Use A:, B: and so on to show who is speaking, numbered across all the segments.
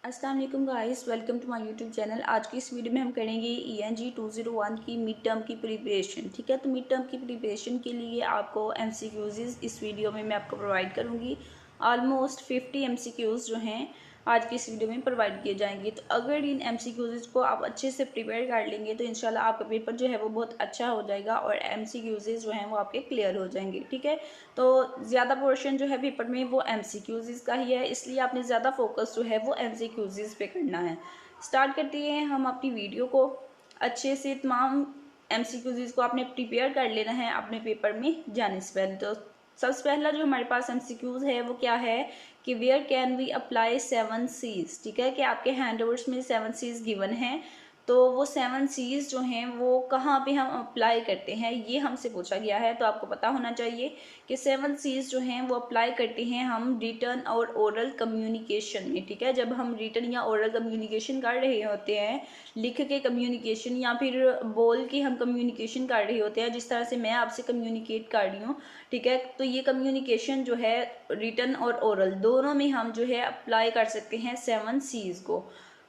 A: अस्सलाम वालेकुम guys, welcome to my YouTube channel. आज की इस वीडियो में हम करेंगे ENG 201 की मिड टर्म की प्रिपरेशन। ठीक है, तो मिड टर्म की प्रिपरेशन के लिए आपको MCQs इस वीडियो में मैं आपको प्रोवाइड करूंगी। ऑलमोस्ट 50 MCQs जो हैं आज की इस वीडियो में प्रोवाइड किए जाएंगे। तो अगर इन MCQs को आप अच्छे से प्रिपेयर कर लेंगे तो इंशाल्लाह आपका पेपर जो है वो बहुत अच्छा हो जाएगा और MCQs जो हैं वो आपके क्लियर हो जाएंगे। ठीक है, तो ज़्यादा पोर्शन जो है पेपर में वो MCQs का ही है, इसलिए आपने ज़्यादा फोकस जो है वो MCQs पे करना है। स्टार्ट करते हैं हम अपनी वीडियो को। अच्छे से तमाम MCQs को आपने प्रिपेयर कर लेना है अपने पेपर में जाने से पहले। तो सबसे पहला जो हमारे पास MCQs है वो क्या है कि where can we apply 7 Cs। ठीक है, कि आपके हैंडओवर्स में 7 Cs गिवन है, तो वो 7 Cs जो हैं वो कहाँ पे हम अप्लाई करते हैं ये हमसे पूछा गया है। तो आपको पता होना चाहिए कि 7 Cs जो हैं वो अप्लाई करते हैं हम रिटर्न और ओरल कम्युनिकेशन में। ठीक है, जब हम रिटर्न या ओरल कम्युनिकेशन कर रहे होते हैं, लिख के कम्युनिकेशन या फिर बोल के हम कम्युनिकेशन कर रहे होते हैं, जिस तरह से मैं आपसे कम्युनिकेट कर रही हूँ। ठीक है, तो ये कम्युनिकेशन जो है रिटर्न और ओरल दोनों में हम जो है अप्लाई कर सकते हैं 7 Cs को।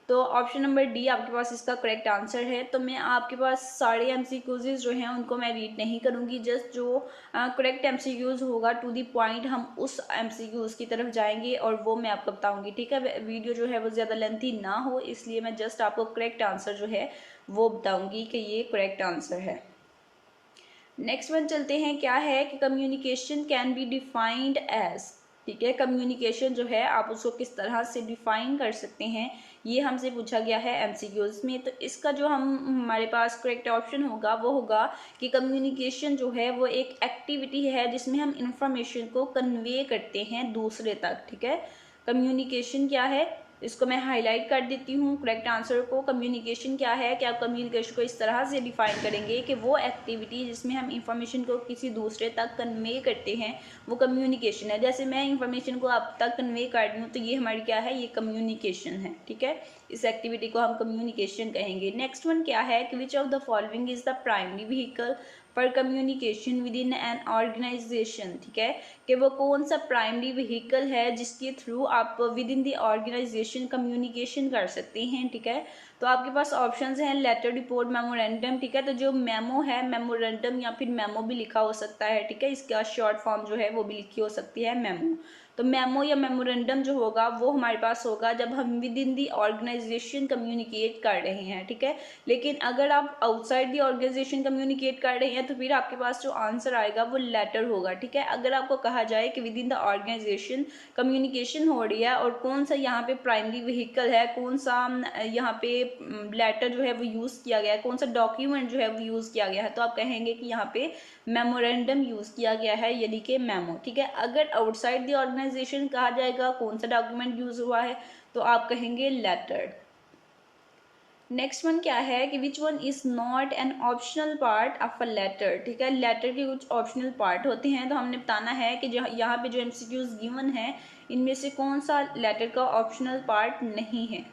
A: तो ऑप्शन नंबर डी आपके पास इसका करेक्ट आंसर है। तो मैं आपके पास सारे MCQs जो हैं उनको मैं रीड नहीं करूँगी, जस्ट जो करेक्ट MCQs होगा टू दी पॉइंट हम उस MCQs की तरफ जाएंगे और वो मैं आपको बताऊंगी। ठीक है, वीडियो जो है वो ज़्यादा लेंथी ना हो, इसलिए मैं जस्ट आपको करेक्ट आंसर जो है वो बताऊंगी कि ये करेक्ट आंसर है। नेक्स्ट वन चलते हैं, क्या है कि communication can be defined as. ठीक है, कम्युनिकेशन जो है आप उसको किस तरह से डिफाइन कर सकते हैं ये हमसे पूछा गया है MCQs में। तो इसका जो हमारे पास करेक्ट ऑप्शन होगा वो होगा कि कम्युनिकेशन जो है वो एक एक्टिविटी है जिसमें हम इंफॉर्मेशन को कन्वे करते हैं दूसरे तक। ठीक है, कम्युनिकेशन क्या है इसको मैं हाईलाइट कर देती हूँ करेक्ट आंसर को। कम्युनिकेशन क्या है कि आप कम्युनिकेशन को इस तरह से डिफाइन करेंगे कि वो एक्टिविटी जिसमें हम इंफॉर्मेशन को किसी दूसरे तक कन्वे करते हैं वो कम्युनिकेशन है। जैसे मैं इंफॉर्मेशन को आप तक कन्वे कर रही हूँ तो ये हमारी क्या है, ये कम्युनिकेशन है। ठीक है, इस एक्टिविटी को हम कम्युनिकेशन कहेंगे। नेक्स्ट वन क्या है कि which of the following is the primary vehicle for communication within an organization. ठीक है, कि वो कौन सा प्राइमरी व्हीकल है जिसके थ्रू आप within the organisation communication कर सकते हैं। ठीक है, तो आपके पास ऑप्शंस हैं लेटर, रिपोर्ट, मेमोरेंडम। ठीक है, तो जो मेमो है, मेमोरेंडम या फिर मेमो भी लिखा हो सकता है। ठीक है, इसका शॉर्ट फॉर्म जो है वो भी लिखी हो सकती है मेमो। तो मेमो या मेमोरेंडम जो होगा वो हमारे पास होगा जब हम within the organisation communicate कर रहे हैं। ठीक है, लेकिन अगर आप आउटसाइड दी ऑर्गेनाइजेशन कम्युनिकेट कर रहे हैं तो फिर आपके पास जो आंसर आएगा वो लेटर होगा। ठीक है, अगर आपको कहा जाए कि within the organisation communication हो रही है और कौन सा यहाँ पे प्राइमरी व्हीकल है, कौन सा यहाँ पे लेटर जो है वो यूज़ किया गया है, कौन सा डॉक्यूमेंट जो है वो यूज़ किया गया है, तो आप कहेंगे कि यहाँ पे मेमोरेंडम यूज़ किया गया है, यानी कि मेमो। ठीक है, अगर आउटसाइड द ऑर्गेनाइजेशन कहा जाएगा कौन सा डॉक्यूमेंट यूज़ हुआ है तो आप कहेंगे लेटर। नेक्स्ट वन क्या है कि which one is not an optional part of a letter. ठीक है, लेटर के कुछ ऑप्शनल पार्ट होते हैं, तो हमने बताना है कि जो यहाँ पे जो MCQs गिवन है इनमें से कौन सा लेटर का ऑप्शनल पार्ट नहीं है।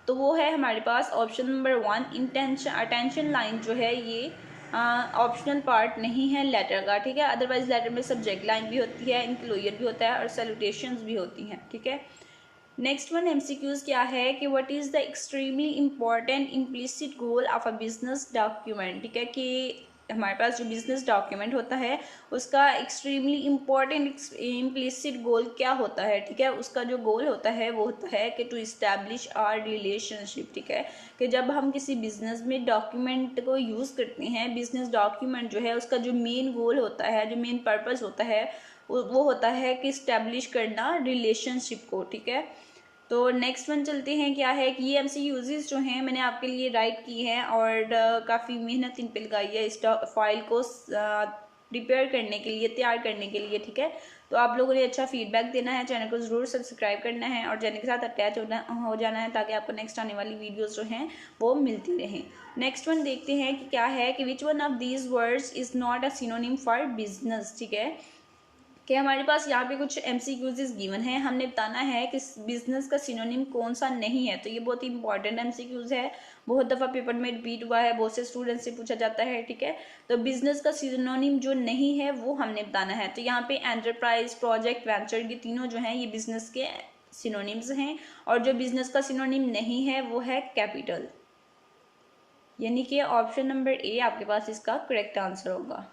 A: तो वो है हमारे पास option number 1, intention. Attention line जो है ये ऑप्शनल पार्ट नहीं है लेटर का। ठीक है, अदरवाइज लेटर में सब्जेक्ट लाइन भी होती है, इंक्लोजर भी होता है और सैल्यूटेशंस भी होती हैं। ठीक है, नेक्स्ट वन MCQs क्या है कि what is the extremely important implicit goal of a business document. ठीक है, कि हमारे पास जो बिजनेस डॉक्यूमेंट होता है उसका एक्सट्रीमली इम्पॉर्टेंट इम्प्लिसिट गोल क्या होता है। ठीक है, उसका जो गोल होता है वो होता है कि टू इस्टेब्लिश आवर रिलेशनशिप। ठीक है, कि जब हम किसी बिजनेस में डॉक्यूमेंट को यूज़ करते हैं, बिजनेस डॉक्यूमेंट जो है उसका जो मेन गोल होता है, जो मेन पर्पज़ होता है वो होता है कि इस्टेब्लिश करना रिलेशनशिप को। ठीक है, तो नेक्स्ट वन चलते हैं, क्या है कि ये MCQs जो हैं मैंने आपके लिए राइट की हैं और काफ़ी मेहनत इन पे लगाई है इस फाइल को प्रिपेयर करने के लिए, तैयार करने के लिए। ठीक है, तो आप लोगों ने अच्छा फीडबैक देना है, चैनल को ज़रूर सब्सक्राइब करना है और चैनल के साथ अटैच हो जाना है ताकि आपको नेक्स्ट आने वाली वीडियोज़ जो हैं वो मिलती रहें। नेक्स्ट वन देखते हैं कि क्या है कि which one of these words is not a synonym for business. ठीक है, कि हमारे पास यहाँ पे कुछ MCQs गिवन है, हमने बताना है कि बिजनेस का सिनोनिम कौन सा नहीं है। तो ये बहुत ही इंपॉर्टेंट MCQs है, बहुत दफ़ा पेपर में रिपीट हुआ है, बहुत से स्टूडेंट से पूछा जाता है। ठीक है, तो बिजनेस का सिनोनिम जो नहीं है वो हमने बताना है। तो यहाँ पे एंटरप्राइज, प्रोजेक्ट, वेंचर, ये तीनों जो हैं ये बिजनेस के सिनोनिम्स हैं, और जो बिजनेस का सिनोनिम नहीं है वो है कैपिटल। यानी कि ऑप्शन नंबर ए आपके पास इसका करेक्ट आंसर होगा।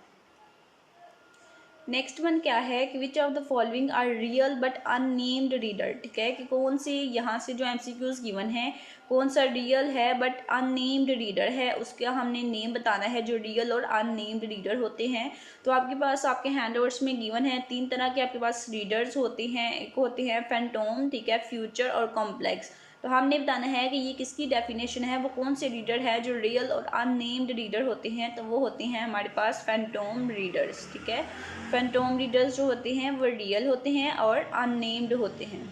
A: नेक्स्ट वन क्या है कि which of the following are real but unnamed reader. ठीक है, कि कौन से यहाँ से जो एमसीक्यूज गिवन है कौन सा रियल है बट अननेम्ड रीडर है, उसका हमने नेम बताना है जो रियल और अननेम्ड रीडर होते हैं। तो आपके पास आपके हैंडओवर्स में गिवन है 3 तरह के आपके पास रीडर्स होते हैं। एक होते हैं फैंटोम, ठीक है, फ्यूचर और कॉम्प्लेक्स। तो हमने बताना है कि ये किसकी डेफिनेशन है, वो कौन से रीडर है जो रियल और अननेम्ड रीडर होते हैं। तो वो होते हैं हमारे पास फैंटोम रीडर्स। ठीक है, फैंटोम रीडर्स जो होते हैं वो रियल होते हैं और अननेम्ड होते हैं।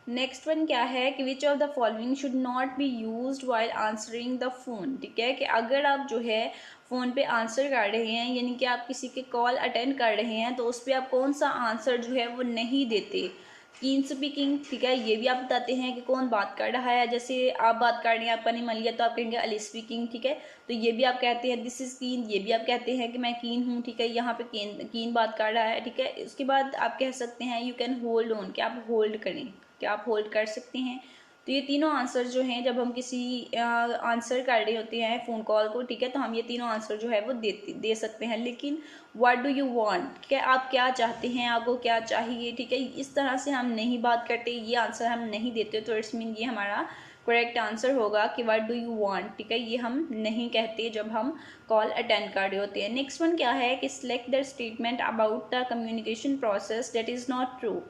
A: नेक्स्ट वन क्या है कि which of the following should not be used while answering the phone. ठीक है, कि अगर आप जो है फ़ोन पे आंसर कर रहे हैं, यानी कि आप किसी के कॉल अटेंड कर रहे हैं, तो उस पर आप कौन सा आंसर जो है वो नहीं देते। कीन स्पीकिंग, ठीक है, ये भी आप बताते हैं कि कौन बात कर रहा है। जैसे आप बात कर रहे हैं, आपका नेम लिया तो आप कहेंगे अली स्पीकिंग। ठीक है, तो ये भी आप कहते हैं दिस इज़ कीन, ये भी आप कहते हैं कि मैं कीन हूँ। ठीक है, यहाँ पे कीन बात कर रहा है। ठीक है, उसके बाद आप कह सकते हैं यू कैन होल्ड ऑन, कि आप होल्ड करें, क्या आप होल्ड कर सकते हैं। तो ये तीनों आंसर जो हैं जब हम किसी आंसर कर रहे होते हैं फ़ोन कॉल को, ठीक है, तो हम ये तीनों आंसर जो है वो दे सकते हैं। लेकिन व्हाट डू यू वांट, ठीक है, आप क्या चाहते हैं, आपको क्या चाहिए, ठीक है, इस तरह से हम नहीं बात करते, ये आंसर हम नहीं देते। तो इट्स मीन ये हमारा करेक्ट आंसर होगा कि व्हाट डू यू वांट। ठीक है, ये हम नहीं कहते जब हम कॉल अटेंड कर रहे होते हैं। नेक्स्ट वन क्या है कि select the statement about the communication process that is not true.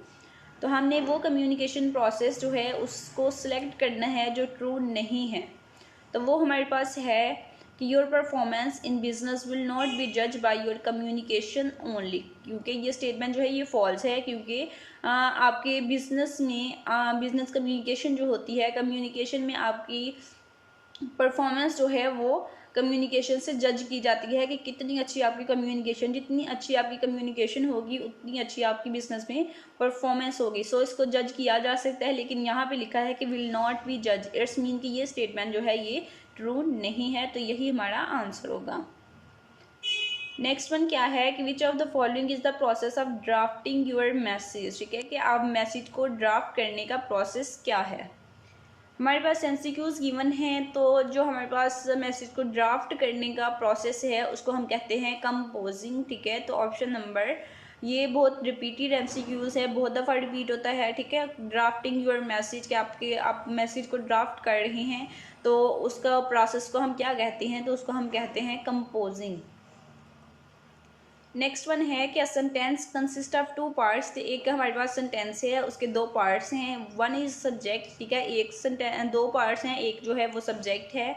A: तो हमने वो कम्युनिकेशन प्रोसेस जो है उसको सिलेक्ट करना है जो ट्रू नहीं है। तो वो हमारे पास है कि your performance in business will not be जज बाय योर कम्युनिकेशन ओनली। क्योंकि ये स्टेटमेंट जो है ये फॉल्स है, क्योंकि आपके बिजनेस में बिजनेस कम्युनिकेशन जो होती है, कम्युनिकेशन में आपकी परफॉर्मेंस जो है वो कम्युनिकेशन से जज की जाती है कि कितनी अच्छी आपकी कम्युनिकेशन, जितनी अच्छी आपकी कम्युनिकेशन होगी उतनी अच्छी आपकी बिजनेस में परफॉर्मेंस होगी। सो इसको जज किया जा सकता है, लेकिन यहाँ पे लिखा है कि विल नॉट बी जज, इट्स मीन कि ये स्टेटमेंट जो है ये ट्रू नहीं है। तो यही हमारा आंसर होगा। नेक्स्ट वन क्या है कि which of the following is the process of drafting your message. ठीक है, कि आप मैसेज को ड्राफ्ट करने का प्रोसेस क्या है। हमारे पास एमसीक्यूज गिवन हैं, तो जो हमारे पास मैसेज को ड्राफ्ट करने का प्रोसेस है उसको हम कहते हैं कंपोजिंग। ठीक है, तो ऑप्शन नंबर ये बहुत रिपीटेड एमसीक्यूज है, बहुत दफ़ा रिपीट होता है। ठीक है, ड्राफ्टिंग योर मैसेज, के आप मैसेज को ड्राफ्ट कर रहे हैं तो उसका प्रोसेस को हम क्या कहते हैं, तो उसको हम कहते हैं कंपोजिंग। नेक्स्ट वन है कि सेंटेंस कंसिस्ट ऑफ 2 पार्ट्स। तो एक हमारे पास सेंटेंस है, उसके 2 पार्ट्स हैं। वन इज सब्जेक्ट, ठीक है, एक सेंटेंस 2 पार्ट्स हैं, एक जो है वो सब्जेक्ट है।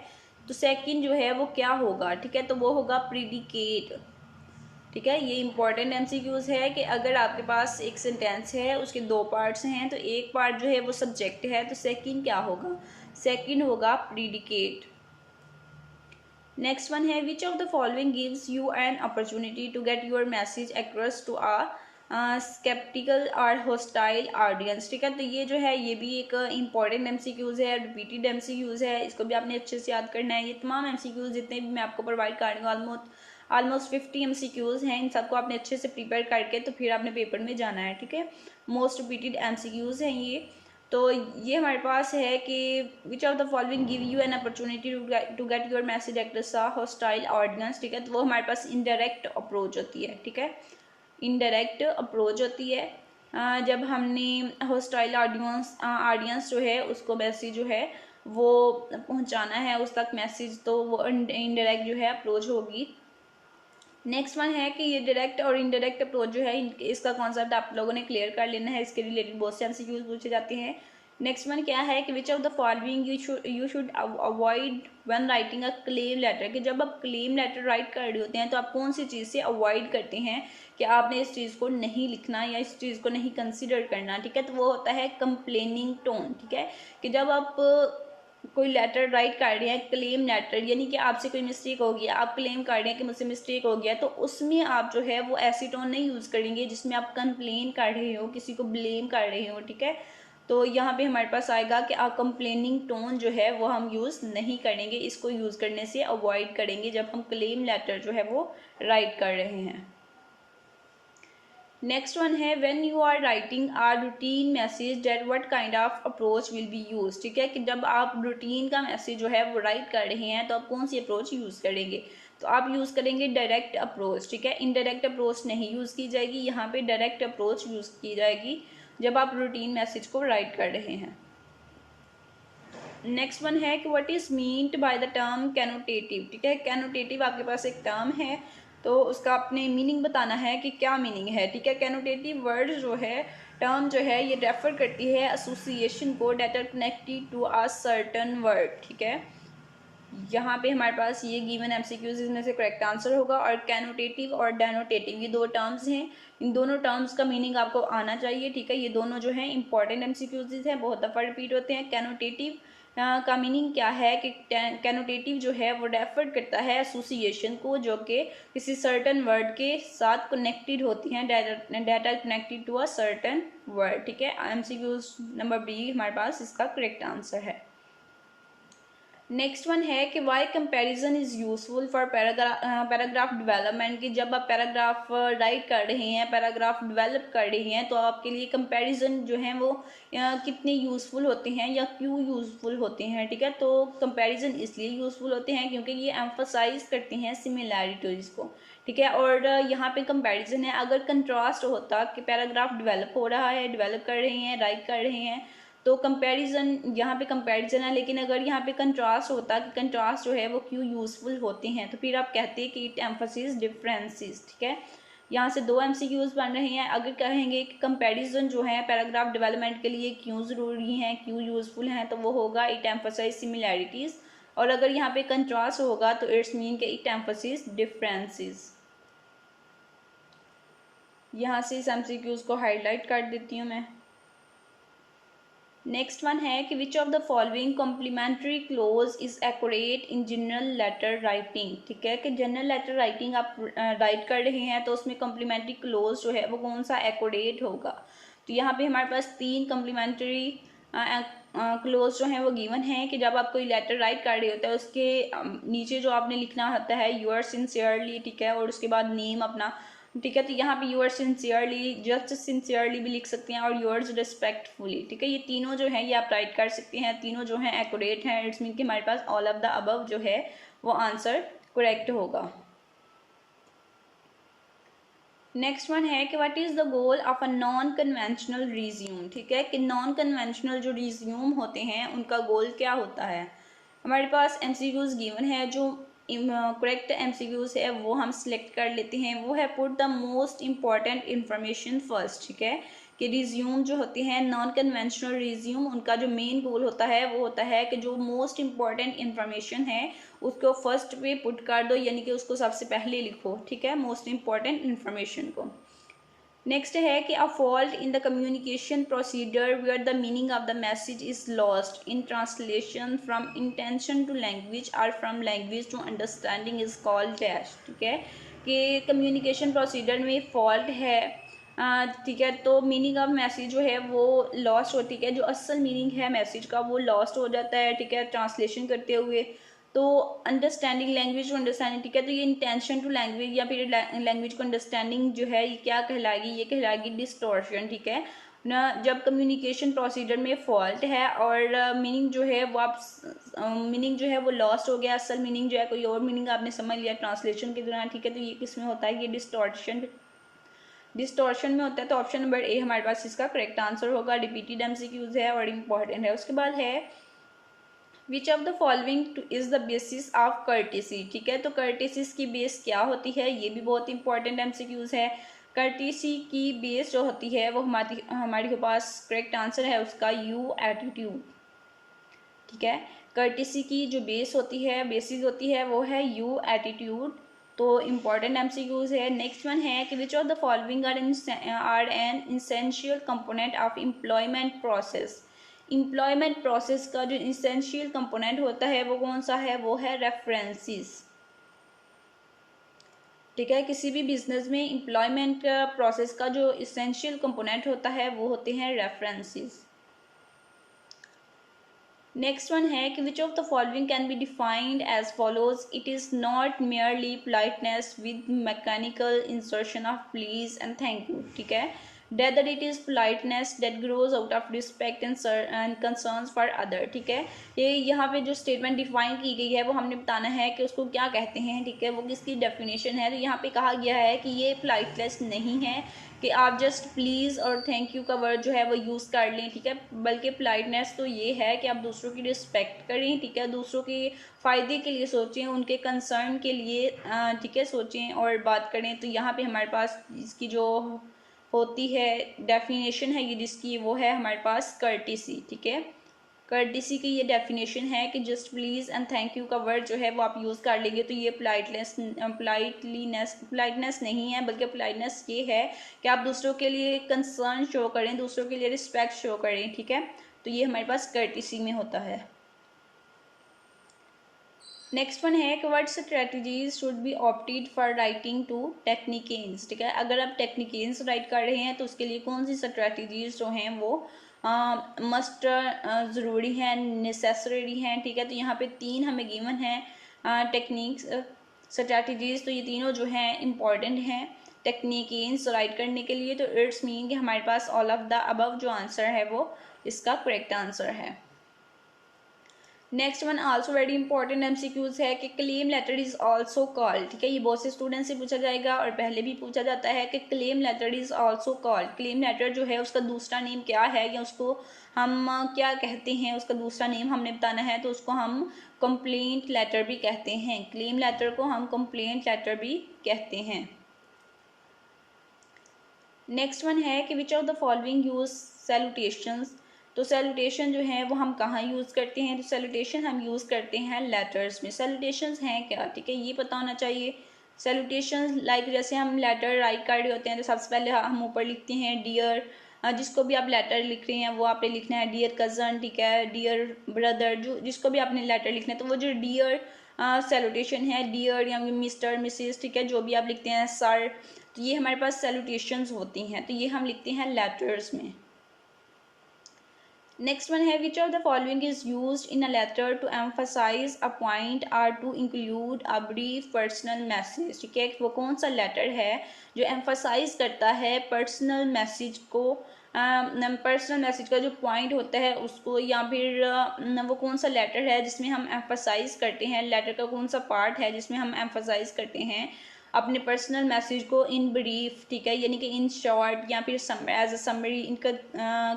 A: तो सेकंड जो है वो क्या होगा, ठीक है, तो वो होगा प्रीडिकेट। ठीक है, ये इंपॉर्टेंट एमसीक्यूज है कि अगर आपके पास एक सेंटेंस है उसके 2 पार्ट्स हैं, तो एक पार्ट जो है वो सब्जेक्ट है, तो सेकंड क्या होगा, सेकंड होगा प्रीडिकेट। नेक्स्ट वन है which of the following gives you an opportunity to get your message across to sceptical और हॉस्टाइल ऑडियंस। ठीक है, तो ये जो है ये भी एक इंपॉर्टेंट एमसीक्यूज है, रिपीटेड एमसीक्यूज है, इसको भी आपने अच्छे से याद करना है। ये तमाम एमसीक्यूज जितने भी मैं आपको प्रोवाइड कर रही हूँ ऑलमोस्ट 50 एमसीक्यूज हैं, इन सबको आपने अच्छे से प्रिपेयर करके तो फिर आपने पेपर में जाना है। ठीक है, मोस्ट रिपीटेड एमसीक्यूज हैं ये। तो ये हमारे पास है कि which of the following give you an opportunity to get your message across a hostile audience. ठीक है, तो वो हमारे पास इनडायरेक्ट अप्रोच होती है। ठीक है, इनडायरेक्ट अप्रोच होती है जब हमने हॉस्टाइल ऑडियंस जो है उसको मैसेज जो है वो पहुंचाना है उस तक मैसेज, तो वो इनडायरेक्ट जो है अप्रोच होगी। नेक्स्ट वन है कि ये डायरेक्ट और इनडायरेक्ट अप्रोच जो है इसका कॉन्सेप्ट आप लोगों ने क्लियर कर लेना है, इसके रिलेटेड बहुत से एमसीक्यूज पूछे जाते हैं। नेक्स्ट वन क्या है कि which of the following you should avoid when writing a claim letter. कि जब आप क्लेम लेटर राइट कर रहे होते हैं तो आप कौन सी चीज़ से अवॉइड करते हैं कि आपने इस चीज़ को नहीं लिखना या इस चीज़ को नहीं कंसिडर करना। ठीक है, तो वो होता है कंप्लेनिंग टोन। ठीक है, कि जब आप कोई लेटर राइट कर रहे हैं, क्लेम लेटर, यानी कि आपसे कोई मिस्टेक हो गया, आप क्लेम कर रहे हैं कि मुझसे मिस्टेक हो गया, तो उसमें आप जो है वो ऐसी टोन नहीं यूज़ करेंगे जिसमें आप कंप्लेन कर रहे हो, किसी को ब्लेम कर रहे हो। ठीक है, तो यहाँ पे हमारे पास आएगा कि आप कंप्लेनिंग टोन जो है वो हम यूज़ नहीं करेंगे, इसको यूज़ करने से अवॉइड करेंगे जब हम क्लेम लेटर जो है वो राइट कर रहे हैं। नेक्स्ट वन है when you are writing a routine message that what kind of approach will be use. ठीक है, कि जब आप रूटीन का मैसेज जो है वो राइट कर रहे हैं तो आप कौन सी अप्रोच यूज़ करेंगे। तो आप यूज़ करेंगे डायरेक्ट अप्रोच। ठीक है, इनडायरेक्ट अप्रोच नहीं यूज़ की जाएगी, यहाँ पे डायरेक्ट अप्रोच यूज़ की जाएगी जब आप रूटीन मैसेज को राइट कर रहे हैं। नेक्स्ट वन है कि what is meant by the term connotative. ठीक है, कैनोटेटिव आपके पास एक टर्म है तो उसका अपने मीनिंग बताना है कि क्या मीनिंग है। ठीक है, कैनोटेटिव वर्ड जो है, टर्म जो है, ये रेफर करती है एसोसिएशन को that are connected to a certain word. ठीक है, यहाँ पे हमारे पास ये गिवन एमसीक्यूज इसमें से करेक्ट आंसर होगा। और कैनोटेटिव और डेनोटेटिव ये दो टर्म्स हैं, इन दोनों टर्म्स का मीनिंग आपको आना चाहिए। ठीक है, ये दोनों जो हैं इंपॉर्टेंट एमसीक्यूज हैं, बहुत दफ़ा रिपीट होते हैं। कैनोटेटिव का मीनिंग क्या है कि कैनोटेटिव जो है वो रेफर करता है एसोसिएशन को जो कि किसी सर्टन वर्ड के साथ कनेक्टेड होती हैं, that are connected to a certain word. ठीक है, एमसीक्यूज नंबर बी हमारे पास इसका करेक्ट आंसर है। नेक्स्ट वन है कि why comparison is useful for paragraph development. की जब आप पैराग्राफ राइट कर रहे हैं, पैराग्राफ डेवलप कर रहे हैं, तो आपके लिए कंपैरिजन जो हैं वो कितने यूज़फुल होते हैं या क्यों यूज़फुल होते हैं। ठीक है, तो कंपैरिजन इसलिए यूज़फुल होते हैं क्योंकि ये एम्फसाइज करते हैं सिमिलैरिटीज़ को। ठीक है, और यहाँ पे कंपैरिजन है, अगर कंट्रास्ट होता कि पैराग्राफ डेवलप हो रहा है, डेवलप कर रहे हैं, राइट कर रहे हैं, तो कंपैरिजन, यहाँ पे कंपैरिजन है। लेकिन अगर यहाँ पे कंट्रास्ट होता कि कंट्रास्ट जो है वो क्यों यूज़फुल होते हैं, तो फिर आप कहते हैं कि इट एम्फसिस डिफरेंसेस। ठीक है, यहाँ से दो एमसीक्यूज बन रहे हैं। अगर कहेंगे कि कंपैरिजन जो है पैराग्राफ डेवलपमेंट के लिए क्यों ज़रूरी हैं, क्यों यूज़फुल हैं, तो वो होगा इट एम्फसाइज सिमिलैरिटीज़। और अगर यहाँ पे कंट्रास्ट होगा तो इट्स मीन कि इट एम्फसिस डिफरेंसेस। यहाँ से इस एमसीक्यूज को हाईलाइट कर देती हूँ मैं। नेक्स्ट वन है कि which of the following complimentary close is accurate in general letter writing. ठीक है, कि जनरल लेटर राइटिंग आप राइट कर रहे हैं तो उसमें कॉम्प्लीमेंट्री क्लोज जो है वो कौन सा एक्यूरेट होगा। तो यहाँ पे हमारे पास तीन कॉम्प्लीमेंट्री क्लोज जो हैं वो गिवन है कि जब आप कोई लेटर राइट कर रहे होते हैं उसके नीचे जो आपने लिखना होता है यूअर सिंसियरली। ठीक है, और उसके बाद नेम अपना। ठीक है, तो यहाँ पे यूअर सिंसियरली, जस्ट सिंसियरली भी लिख सकते हैं, और यूअर्स रिस्पेक्टफुली। ठीक है, ये तीनों जो हैं ये आप राइट कर सकते हैं, तीनों जो हैं एक्यूरेट हैं। इट्स मीन कि हमारे पास ऑल ऑफ द अबव जो है वो आंसर करेक्ट होगा। नेक्स्ट वन है कि what is the goal of a non conventional resume. ठीक है, कि नॉन कन्वेंशनल जो रिज्यूम होते हैं उनका गोल क्या होता है। हमारे पास एमसीक्यूज गिवन है, जो करेक्ट एमसीक्यूज है वो हम सिलेक्ट कर लेते हैं। वो है put the most important information first. ठीक है, कि रिज्यूम जो होते हैं नॉन कन्वेंशनल रिज्यूम, उनका जो मेन गोल होता है वो होता है कि जो मोस्ट इम्पॉर्टेंट इन्फॉर्मेशन है उसको फर्स्ट पे पुट कर दो, यानी कि उसको सबसे पहले लिखो। ठीक है, मोस्ट इम्पॉर्टेंट इन्फॉर्मेशन को। नेक्स्ट है कि a fault in the communication procedure where the meaning of the message is lost in translation from intention to language और from language to understanding is called dash. ठीक है, कि communication procedure में fault है, ठीक है, तो मीनिंग ऑफ मैसेज जो है वो लॉस्ट हो। ठीक है, जो असल मीनिंग है मैसेज का वो लॉस्ट हो जाता है। ठीक है, ट्रांसलेशन करते हुए। तो अंडरस्टैंडिंग लैंग्वेज टू अंडरस्टैंडिंग। ठीक है, तो ये इंटेंशन टू लैंग्वेज या फिर लैंग्वेज को अंडरस्टैंडिंग जो है ये क्या कहलाएगी, ये कहलाएगी डिस्टॉर्शन। ठीक है ना, जब कम्युनिकेशन प्रोसीजर में फॉल्ट है और मीनिंग जो है वो आप मीनिंग जो है वो लॉस्ट हो गया, असल मीनिंग जो है कोई और मीनिंग आपने समझ लिया ट्रांसलेशन के दौरान। ठीक है, तो ये किस में होता है, ये डिस्टॉर्शन में होता है। तो ऑप्शन नंबर ए हमारे पास इसका करेक्ट आंसर होगा। रिपीटेड एमसीक्यूज है और इम्पॉर्टेंट है। उसके बाद है which of the following is the basis of courtesy. ठीक है, तो कर्टेसिस की बेस क्या होती है, ये भी बहुत इंपॉर्टेंट एमसीक्यूज है। कर्टेसी की बेस जो होती है वो हमारे पास करेक्ट आंसर है उसका यू एटीट्यूड। ठीक है, कर्टेसी की जो बेस होती है, बेसिस होती है, वो है यू एटीट्यूड। तो इम्पॉर्टेंट एमसीक्यूज है। नेक्स्ट वन है कि which of the following are an essential component of employment process. Employment process का जो इसेंशियल कंपोनेंट होता है वो कौन सा है, वो है रेफरेंसेस। ठीक है, किसी भी बिजनेस में एम्प्लॉयमेंट प्रोसेस का जो इसेंशियल कंपोनेंट होता है वो होते हैं रेफरेंसेस। नेक्स्ट वन है कि which of the following can be defined as follows, it is not merely politeness with mechanical insertion of please and thank you, ठीक है, that it is politeness that grows out of respect and concerns for other, ठीक है। ये यहाँ पे जो statement define की गई है वो हमने बताना है कि उसको क्या कहते हैं, ठीक है, वो किसकी डेफिनेशन है। तो यहाँ पे कहा गया है कि ये पोलाइटनेस नहीं है कि आप जस्ट प्लीज़ और थैंक यू का वर्ड जो है वो यूज़ कर लें, ठीक है, बल्कि पोलाइटनेस तो ये है कि आप दूसरों की रिस्पेक्ट करें, ठीक है, दूसरों के फ़ायदे के लिए सोचें, उनके कंसर्न के लिए ठीक है सोचें और बात करें। तो यहाँ पे हमारे पास इसकी जो होती है डेफिनेशन है ये जिसकी, वो है हमारे पास कर्टिसी, ठीक है। कर्टिसी की ये डेफिनेशन है कि just please and thank you का वर्ड जो है वो आप यूज़ कर लेंगे तो ये पोलाइटनेस नहीं है, बल्कि पोलाइटनेस ये है कि आप दूसरों के लिए कंसर्न शो करें, दूसरों के लिए रिस्पेक्ट शो करें, ठीक है। तो ये हमारे पास कर्टिसी में होता है। नेक्स्ट वन है कि what strategies should be opted for writing to technicians, ठीक है, अगर आप टेक्निकेन्स राइट कर रहे हैं तो उसके लिए कौन सी स्ट्रेटजीज जो हैं वो मस्ट ज़रूरी हैं, नेसेसरी हैं, ठीक है। तो यहाँ पे 3 हमें गिवन हैं टेक्निक्स स्ट्रेटजीज, तो ये तीनों जो हैं इम्पॉर्टेंट हैं टेक्निकेन्स राइट करने के लिए। तो इट्स मीन कि हमारे पास ऑल ऑफ द अबव जो आंसर है वो इसका करेक्ट आंसर है। Next one also very important MCQs है कि claim letter is also called, ठीक है, ये बहुत से स्टूडेंट से पूछा जाएगा और पहले भी पूछा जाता है कि claim letter is also called, claim letter जो है उसका दूसरा नेम क्या है या उसको हम क्या कहते हैं, उसका दूसरा नेम हमने बताना है। तो उसको हम कंप्लेंट लेटर भी कहते हैं, क्लेम लेटर को हम कंप्लेंट लेटर भी कहते हैं। नेक्स्ट वन है कि which of the following use salutations, तो सैल्यूटेशन जो है वो हम कहाँ यूज़ करते हैं, तो सैल्यूटेशन हम यूज़ करते हैं लेटर्स में। सैल्यूटेशंस हैं क्या, ठीक है, ये पता होना चाहिए। सैल्यूटेशंस लाइक जैसे हम लेटर राइट कर रहे होते हैं तो सबसे पहले हम ऊपर लिखते हैं डियर, जिसको भी आप लेटर लिख रहे हैं वो आपने लिखना है डियर कज़न, ठीक है, डियर ब्रदर, जो जिसको भी आपने लेटर लिखना है तो वो जो डियर सैल्यूटेशन है, डियर या मिस्टर मिसिस, ठीक है, जो भी आप लिखते हैं सर, तो ये हमारे पास सैल्यूटेशंस होती हैं, तो ये हम लिखते हैं लेटर्स में। नेक्स्ट वन है which of the following is used in a letter to emphasise a point or to include a brief personal message, ठीक है, वो कौन सा लेटर है जो एम्फसाइज करता है पर्सनल मैसेज को, पर्सनल मैसेज का जो पॉइंट होता है उसको, या फिर वो कौन सा लेटर है जिसमें हम एम्फसाइज करते हैं, लेटर का कौन सा पार्ट है जिसमें हम एम्फसाइज करते हैं अपने पर्सनल मैसेज को इन ब्रीफ, ठीक है, यानी कि इन शॉर्ट या फिर एज अ समरी, इनका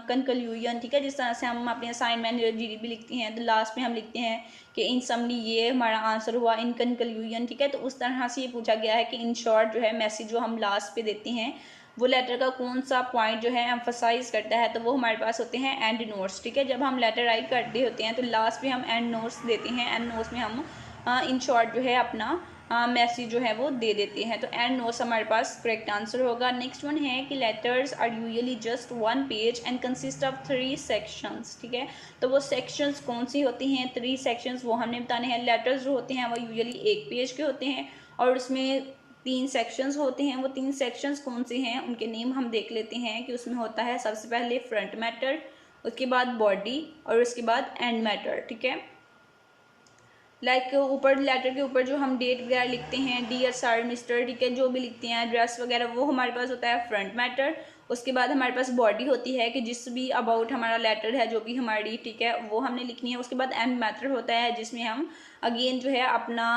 A: कंक्लूजन, ठीक है, जिस तरह से हम अपने असाइनमेंट जीडीपी लिखते हैं तो लास्ट में हम लिखते हैं कि इन समरी ये हमारा आंसर हुआ, इन कंक्लूजन, ठीक है, तो उस तरह से ये पूछा गया है कि इन शॉर्ट जो है मैसेज जो हम लास्ट पे देते हैं वो लेटर का कौन सा पॉइंट जो है एम्फसाइज करता है, तो वो हमारे पास होते हैं एंड नोट्स, ठीक है, जब हम लेटर राइट करते होते हैं तो लास्ट में हम एंड नोट्स देते हैं, एंड नोट्स में हम इन शॉर्ट जो है अपना मैसेज जो है वो दे देते हैं, तो एंड नोट्स हमारे पास करेक्ट आंसर होगा। नेक्स्ट वन है कि letters are usually just 1 page and consist of 3 sections, ठीक है, तो वो सेक्शंस कौन सी होती हैं, 3 सेक्शंस वो हमने बताने हैं। लेटर्स जो होते हैं वो यूजुअली 1 पेज के होते हैं और उसमें 3 सेक्शंस होते हैं। वो 3 सेक्शंस कौन से हैं उनके नेम हम देख लेते हैं कि उसमें होता है सबसे पहले फ्रंट मैटर, उसके बाद बॉडी और उसके बाद एंड मैटर, ठीक है। लाइक ऊपर लेटर के ऊपर जो हम डेट वगैरह लिखते हैं, डियर सर मिस्टर, ठीक है, जो भी लिखते हैं एड्रेस वगैरह, वो हमारे पास होता है फ्रंट मैटर। उसके बाद हमारे पास बॉडी होती है कि जिस भी अबाउट हमारा लेटर है जो भी हमारी, ठीक है, वो हमने लिखनी है। उसके बाद एंड मैटर होता है जिसमें हम अगेन जो है अपना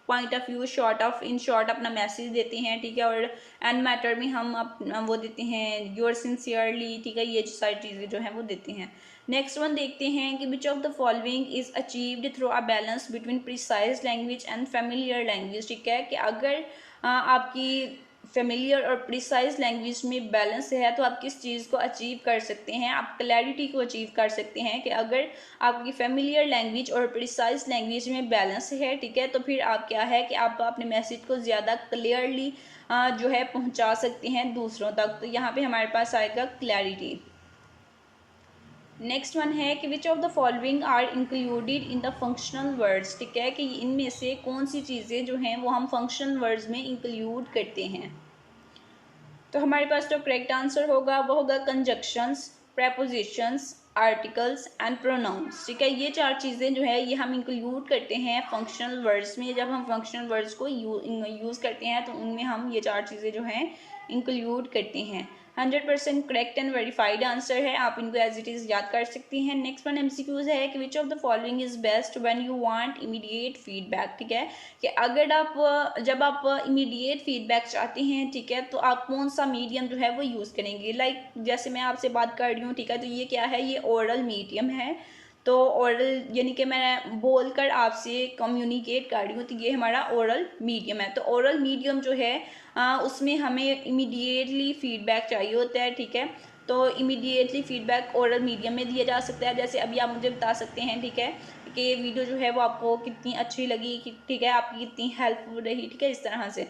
A: point of view short of in short अपना मैसेज देते हैं, ठीक है, और एंड मैटर में हम वो देते हैं योर सिंसियरली, ठीक है, ये सारी चीज़ें जो हैं वो देते हैं। नेक्स्ट वन देखते हैं कि which of the following is achieved through a balance between precise language and familiar language, ठीक है, कि अगर आपकी फेमिलियर और प्रिसाइज लैंग्वेज में बैलेंस है तो आप किस चीज़ को अचीव कर सकते हैं, आप क्लैरिटी को अचीव कर सकते हैं कि अगर आपकी फेमिलियर लैंग्वेज और प्रिसाइज लैंग्वेज में बैलेंस है, ठीक है, तो फिर आप क्या है कि आप अपने मैसेज को ज़्यादा क्लियरली जो है पहुंचा सकते हैं दूसरों तक। तो यहाँ पे हमारे पास आएगा क्लैरिटी। नेक्स्ट वन है कि which of the following are included in the functional words, ठीक है, कि इनमें से कौन सी चीज़ें जो हैं वो हम फंक्शनल वर्ड्स में इंक्लूड करते हैं। तो हमारे पास जो करेक्ट आंसर होगा वो होगा conjunctions, prepositions, articles and pronouns. ठीक है, ये 4 चीज़ें जो है ये हम इंक्लूड करते हैं फंक्शनल वर्ड्स में। जब हम फंक्शनल वर्ड्स को यूज़ करते हैं तो उनमें हम ये 4 चीज़ें जो हैं इंक्लूड करते हैं। 100% करेक्ट एंड वेरीफाइड आंसर है, आप इनको एज इट इज़ याद कर सकती हैं। नेक्स्ट वन एमसीक्यूज है कि which of the following is best when you want immediate feedback. ठीक है, कि अगर आप जब आप इमीडिएट फीडबैक चाहते हैं, ठीक है, तो आप कौन सा मीडियम जो है वो यूज़ करेंगे। लाइक जैसे मैं आपसे बात कर रही हूँ, ठीक है, तो ये क्या है, ये ओरल मीडियम है। तो ओरल यानी कि मैं बोलकर आपसे कम्युनिकेट कर रही हूँ, तो ये हमारा ओरल मीडियम है। तो ओरल मीडियम जो है उसमें हमें इमीडिएटली फीडबैक चाहिए होता है। ठीक है, तो इमीडिएटली फीडबैक ओरल मीडियम में दिया जा सकता है। जैसे अभी आप मुझे बता सकते हैं, ठीक है, कि वीडियो जो है वो आपको कितनी अच्छी लगी, कि ठीक है, आपकी कितनी हेल्पफुल रही। ठीक है, इस तरह से।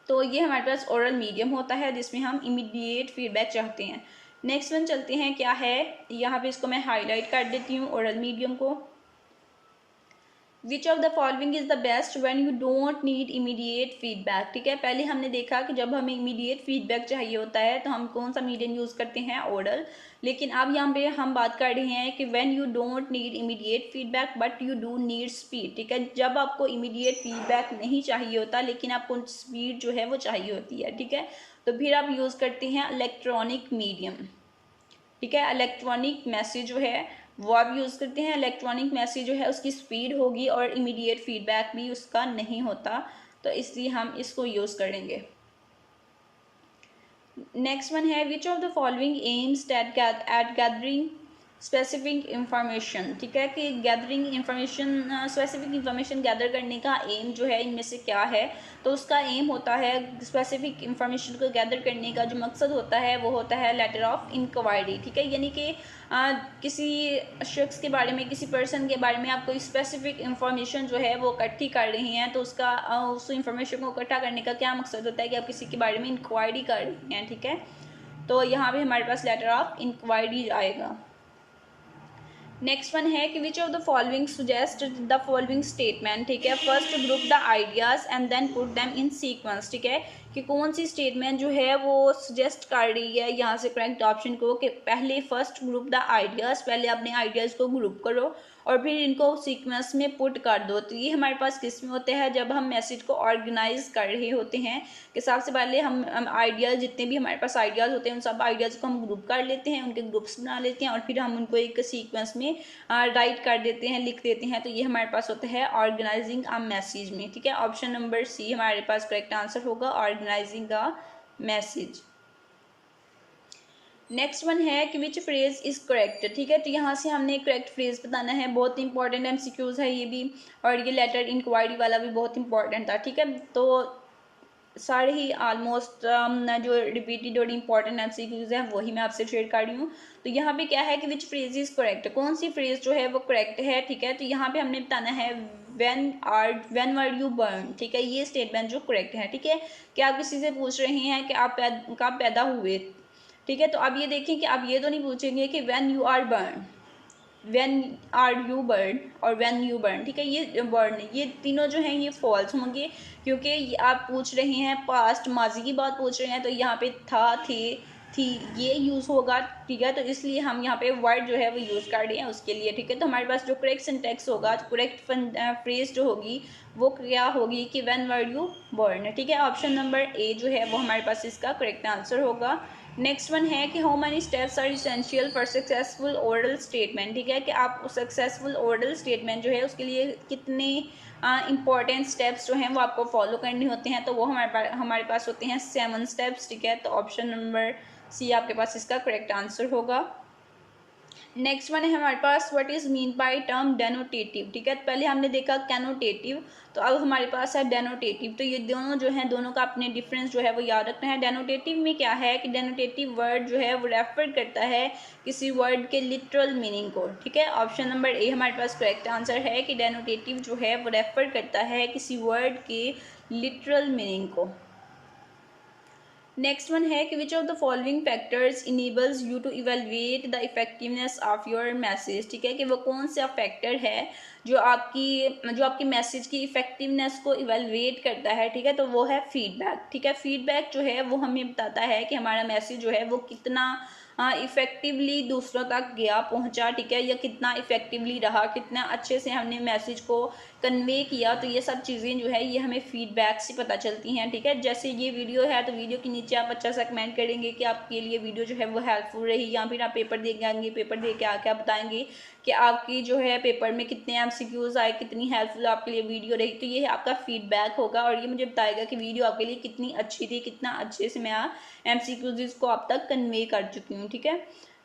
A: तो ये हमारे पास ओरल मीडियम होता है जिसमें हम इमीडिएट फीडबैक चाहते हैं। नेक्स्ट वन चलते हैं, क्या है, यहाँ पे इसको मैं हाईलाइट कर देती हूँ ओरल मीडियम को। विच of the following is the best when you don't need immediate feedback. ठीक है, पहले हमने देखा कि जब हमें इमीडिएट फीडबैक चाहिए होता है तो हम कौन सा मीडियम यूज़ करते हैं, ओरल। लेकिन अब यहाँ पे हम बात कर रहे हैं कि when you don't need immediate feedback but you do need speed. ठीक है, जब आपको इमीडिएट फीडबैक नहीं चाहिए होता लेकिन आपको स्पीड जो है वो चाहिए होती है। ठीक है, तो फिर आप यूज़ करते हैं इलेक्ट्रॉनिक मीडियम। ठीक है, इलेक्ट्रॉनिक मैसेज जो है वो आप यूज़ करते हैं। इलेक्ट्रॉनिक मैसेज जो है उसकी स्पीड होगी और इमीडिएट फीडबैक भी उसका नहीं होता, तो इसलिए हम इसको यूज़ करेंगे। नेक्स्ट वन है which of the following aims at gathering specific information. ठीक है, कि gathering information, specific information gather करने का एम जो है इनमें से क्या है। तो उसका एम होता है, स्पेसिफिक इंफॉर्मेशन को गैदर करने का जो मकसद होता है वो होता है लेटर ऑफ इंक्वायरी। ठीक है, यानी कि किसी शख्स के बारे में, किसी पर्सन के बारे में आप कोई स्पेसिफिक इंफॉर्मेशन जो है वो इकट्ठी कर रही हैं, तो उसका उस इंफॉर्मेशन को इकट्ठा करने का क्या मकसद होता है कि आप किसी के बारे में इंक्वायरी कर रही हैं। ठीक है, तो यहाँ पे हमारे पास लेटर ऑफ इंक्वायरी आएगा। नेक्स्ट वन है कि which of the following suggest the following statement. ठीक है, first group the ideas and then put them in sequence. ठीक है, कि कौन सी स्टेटमेंट जो है वो सजेस्ट कर रही है यहाँ से करेक्ट ऑप्शन को, कि पहले फर्स्ट ग्रुप द आइडियाज, पहले अपने आइडियाज को ग्रुप करो और फिर इनको सीक्वेंस में पुट कर दो। तो ये हमारे पास किस में होते हैं, जब हम मैसेज को ऑर्गेनाइज कर रहे होते हैं, कि सबसे पहले हम आइडियाज़, जितने भी हमारे पास आइडियाज़ होते हैं उन सब आइडियाज़ को हम ग्रुप कर लेते हैं, उनके ग्रुप्स बना लेते हैं और फिर हम उनको एक सीक्वेंस में राइट कर देते हैं, लिख देते हैं। तो ये हमारे पास होता है ऑर्गेनाइजिंग अ मैसेज में। ठीक है, ऑप्शन नंबर सी हमारे पास करेक्ट आंसर होगा, organising a message. Next one है कि विच फ्रेज इज़ करेक्ट। ठीक है, तो यहाँ से हमने करेक्ट फ्रेज बताना है, बहुत इंपॉर्टेंट एमसीक्यूज है ये भी, और ये लेटर इंक्वायरी वाला भी बहुत इंपॉर्टेंट था। ठीक है, तो सारे ही ऑलमोस्ट जो रिपीटेड और इम्पॉर्टेंट एमसीक्यूज हैं वही मैं आपसे शेयर कर रही हूँ। तो यहाँ पे क्या है कि विच फ्रेज इज़ करेक्ट, कौन सी फ्रेज जो है वो करेक्ट है। ठीक है, तो यहाँ पे हमने बताना है व्हेन वर यू बर्न। ठीक है, ये स्टेटमेंट जो करेक्ट है। ठीक है, कि आप किसी से पूछ रहे हैं कि आप कब पैदा हुए। ठीक है, तो अब ये देखें कि आप ये तो नहीं पूछेंगे कि when you are born, when are you born और व्हेन यू बर्न। ठीक है, ये बर्न, ये तीनों जो हैं ये फॉल्स होंगे, क्योंकि आप पूछ रहे हैं पास्ट माजी की बात पूछ रहे हैं, तो यहाँ पे था, थे, थी, ये यूज़ होगा। ठीक है, तो इसलिए हम यहाँ पे वर्ड जो है वो यूज़ कर रहे हैं उसके लिए। ठीक है, तो हमारे पास जो करेक्ट सिंटेक्स होगा, करेक्ट फ्रेज जो होगी वो क्या होगी कि व्हेन वर यू बर्न। ठीक है, ऑप्शन नंबर ए जो है वो हमारे पास इसका करेक्ट आंसर होगा। नेक्स्ट वन है कि how many steps are essential for successful oral statement. ठीक है, कि आप सक्सेसफुल ओरल स्टेटमेंट जो है उसके लिए कितने इंपॉर्टेंट स्टेप्स जो हैं वो आपको फॉलो करने होते हैं। तो वो हमारे पास होते हैं 7 स्टेप्स। ठीक है, तो ऑप्शन नंबर सी आपके पास इसका करेक्ट आंसर होगा। नेक्स्ट वन है हमारे पास what is mean by term denotative. ठीक है, पहले हमने देखा कैनोटेटिव, तो अब हमारे पास है डेनोटेटिव। तो ये दोनों जो है, दोनों का अपने डिफरेंस जो है वो याद रखना है। डेनोटेटिव में क्या है कि डेनोटेटिव वर्ड जो है वो रेफर करता है किसी वर्ड के लिटरल मीनिंग को। ठीक है, ऑप्शन नंबर ए हमारे पास करेक्ट आंसर है कि डेनोटेटिव जो है वो रेफर करता है किसी वर्ड के लिटरल मीनिंग को। नेक्स्ट वन है कि which of the following factors enables you to evaluate the effectiveness of your message. ठीक है, कि वो कौन सा फैक्टर है जो आपकी मैसेज की इफेक्टिवनेस को इवेलुएट करता है। ठीक है, तो वो है फीडबैक। ठीक है, फीडबैक जो है वो हमें बताता है कि हमारा मैसेज जो है वो कितना इफ़ेक्टिवली दूसरों तक गया पहुंचा, ठीक है, या कितना इफ़ेक्टिवली रहा, कितना अच्छे से हमने मैसेज को कन्वे किया। तो ये सब चीज़ें जो है ये हमें फीडबैक से पता चलती हैं, ठीक है। जैसे ये वीडियो है तो वीडियो के नीचे आप अच्छा सा कमेंट करेंगे कि आपके लिए वीडियो जो है वो हेल्पफुल रही, या फिर आप पेपर दे के आएंगे, पेपर दे के आके आप बताएंगे कि आपकी जो है पेपर में कितने MCQs आए, कितनी हेल्पफुल आपके लिए वीडियो रही। तो ये आपका फीडबैक होगा और ये मुझे बताएगा कि वीडियो आपके लिए कितनी अच्छी थी, कितना अच्छे से मैं MCQs को आप तक कन्वे कर चुकी हूँ, ठीक है।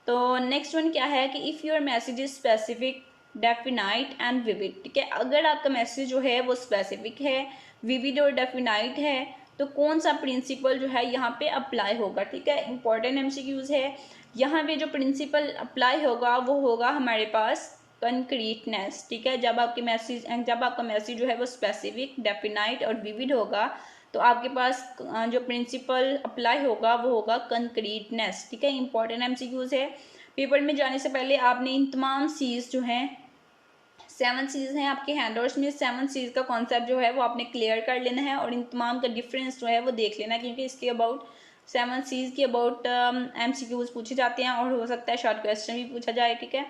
A: तो नेक्स्ट वन क्या है कि if your message is specific, definite and vivid, ठीक है। अगर आपका मैसेज जो है वो स्पेसिफिक है, विविड और डेफिनाइट है, तो कौन सा प्रिंसिपल जो है यहाँ पे अप्लाई होगा, ठीक है। इंपॉर्टेंट MCQs है। यहाँ पे जो प्रिंसिपल अप्लाई होगा वो होगा हमारे पास कंक्रीटनेस, ठीक है। जब आपका मैसेज जो है वो स्पेसिफिक, डेफिनाइट और विविड होगा तो आपके पास जो प्रिंसिपल अप्लाई होगा वो होगा कंक्रीटनेस, ठीक है। इंपॉर्टेंट MCQs है। पेपर में जाने से पहले आपने इन तमाम सीज जो हैं, 7 सीज हैं आपके हैंडआउट्स में, 7 सीज का कॉन्सेप्ट जो है वो आपने क्लियर कर लेना है और इन तमाम का डिफरेंस जो है वो देख लेना है, क्योंकि इसके अबाउट 7 सीज के अबाउट MCQs पूछे जाते हैं और हो सकता है शॉर्ट क्वेश्चन भी पूछा जाए, ठीक है।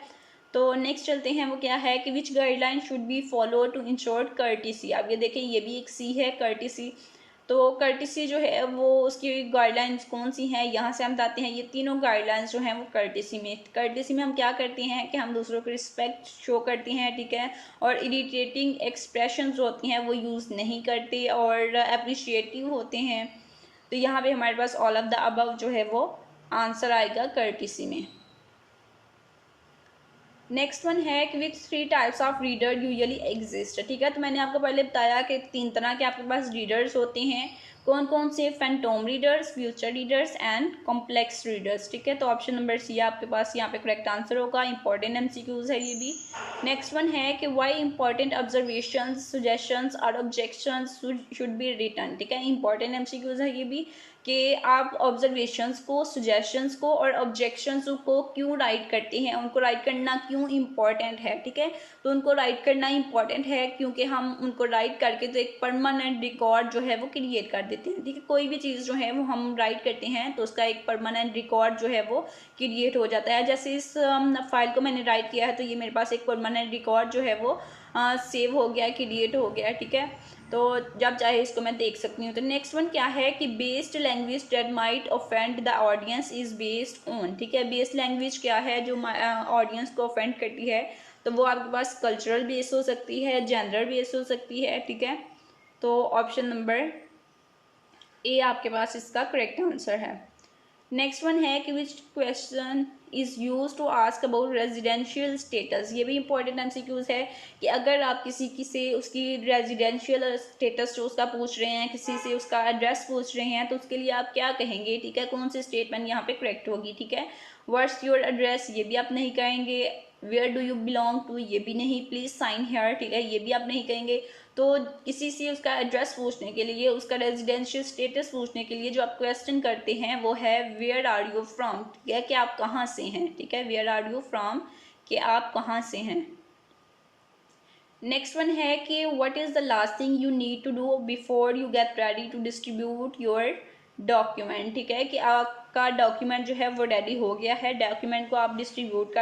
A: तो नेक्स्ट चलते हैं, वो क्या है कि which guideline should be follow to ensure courtesy. अब ये देखें, ये भी एक सी है, कर्टिसी। तो कर्टिसी जो है वो उसकी गाइडलाइंस कौन सी हैं, यहाँ से हम बताते हैं। ये तीनों गाइडलाइंस जो हैं वो कर्टिसी में हम क्या करते हैं कि हम दूसरों को रिस्पेक्ट शो करते हैं, ठीक है, और इरिटेटिंग एक्सप्रेशंस जो होती हैं वो यूज़ नहीं करते और अप्रिशिएटिव होते हैं। तो यहाँ पे हमारे पास ऑल ऑफ द अबव जो है वो आंसर आएगा कर्टिसी में। नेक्स्ट वन है कि विच 3 types of reader usually exist, ठीक है। तो मैंने आपको पहले बताया कि 3 तरह के आपके पास रीडर्स होते हैं। कौन कौन से? Phantom readers, future readers and complex readers, ठीक है। तो ऑप्शन नंबर सी आपके पास यहाँ पे करेक्ट आंसर होगा। इंपॉर्टेंट MCQs है ये भी। नेक्स्ट वन है कि वाई इंपॉर्टेंट ऑब्जर्वेशंस, सजेशंस और ऑब्जेक्शंस शुड बी रिटन, ठीक है। इंपॉर्टेंट MCQs है ये भी कि आप ऑब्जर्वेशंस को, सजेशंस को और ऑब्जेक्शंस को क्यों राइट करते हैं, उनको राइट करना क्यों इम्पॉर्टेंट है, ठीक है। तो उनको राइट करना इम्पॉर्टेंट है क्योंकि हम उनको राइट करके तो एक परमानेंट रिकॉर्ड जो है वो क्रिएट कर देते हैं, ठीक है। कोई भी चीज़ जो है वो हम राइट करते हैं तो उसका एक परमानेंट रिकॉर्ड जो है वो क्रिएट हो जाता है। जैसे इस फाइल को मैंने राइट किया है तो ये मेरे पास एक परमानेंट रिकॉर्ड जो है वो सेव हो गया, क्रिएट हो गया, ठीक है। तो जब चाहे इसको मैं देख सकती हूँ। तो नेक्स्ट वन क्या है कि based language that might offend the audience is based on, ठीक है। बेस्ड लैंग्वेज क्या है जो ऑडियंस को ऑफेंड करती है, तो वो आपके पास कल्चरल बेस हो सकती है, जेंडर बेस हो सकती है, ठीक है। तो ऑप्शन नंबर ए आपके पास इसका करेक्ट आंसर है। नेक्स्ट वन है कि which question is use to ask about residential status. ये भी इंपॉर्टेंट MCQs है कि अगर आप किसी से उसकी रेजिडेंशियल स्टेटस जो उसका पूछ रहे हैं, किसी से उसका एड्रेस पूछ रहे हैं, तो उसके लिए आप क्या कहेंगे, ठीक है। कौन सी स्टेटमेंट यहाँ पे करेक्ट होगी, ठीक है। व्हाट्स योर एड्रेस, ये भी आप नहीं कहेंगे। Where do you belong to, ये भी नहीं। प्लीज़ साइन हेयर, ठीक है, ये भी आप नहीं कहेंगे। तो किसी से उसका एड्रेस पूछने के लिए, उसका रेजिडेंशियल स्टेटस पूछने के लिए जो आप क्वेश्चन करते हैं वो है वेयर आर यू फ्रॉम, ठीक है, कि आप कहाँ से हैं, ठीक है। वेयर आर यू फ्रॉम, कि आप कहाँ से हैं। नेक्स्ट वन है कि what is the last thing you need to do before you get ready to distribute your document, ठीक है, कि आपका डॉक्यूमेंट जो है वो रेडी हो गया है, डॉक्यूमेंट को आप डिस्ट्रीब्यूट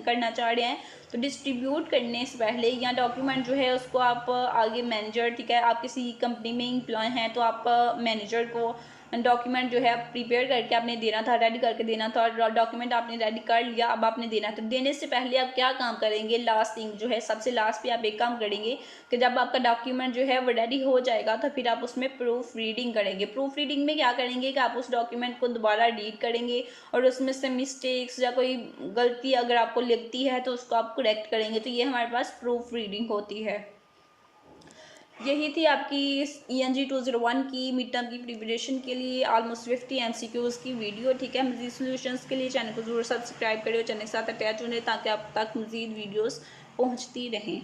A: करना चाह रहे हैं। तो डिस्ट्रीब्यूट करने से पहले या डॉक्यूमेंट जो है उसको आप आगे मैनेजर, ठीक है, आप किसी कंपनी में एम्प्लॉय हैं तो आप मैनेजर को डॉक्यूमेंट जो है प्रिपेयर करके आपने देना था, रेडी करके देना था, और डॉक्यूमेंट आपने रेडी कर लिया, अब आपने देना था। देने से पहले आप क्या काम करेंगे, लास्ट थिंग जो है सबसे लास्ट पे आप एक काम करेंगे कि जब आपका डॉक्यूमेंट जो है वो रेडी हो जाएगा तो फिर आप उसमें प्रूफ रीडिंग करेंगे। प्रूफ रीडिंग में क्या करेंगे कि आप उस डॉक्यूमेंट को दोबारा रीड करेंगे और उसमें से मिस्टेक्स या कोई गलती अगर आपको लगती है तो उसको आप करेक्ट करेंगे। तो ये हमारे पास प्रूफ रीडिंग होती है। यही थी आपकी ENG 201 की मिड टर्म की प्रिपरेशन के लिए ऑलमोस्ट 50 MCQs की वीडियो, ठीक है। मज़ीद सोल्यूशंस के लिए चैनल को ज़रूर सब्सक्राइब करें और चैनल के साथ अटैच होने ताकि आप तक मज़ीद वीडियोस पहुंचती रहें।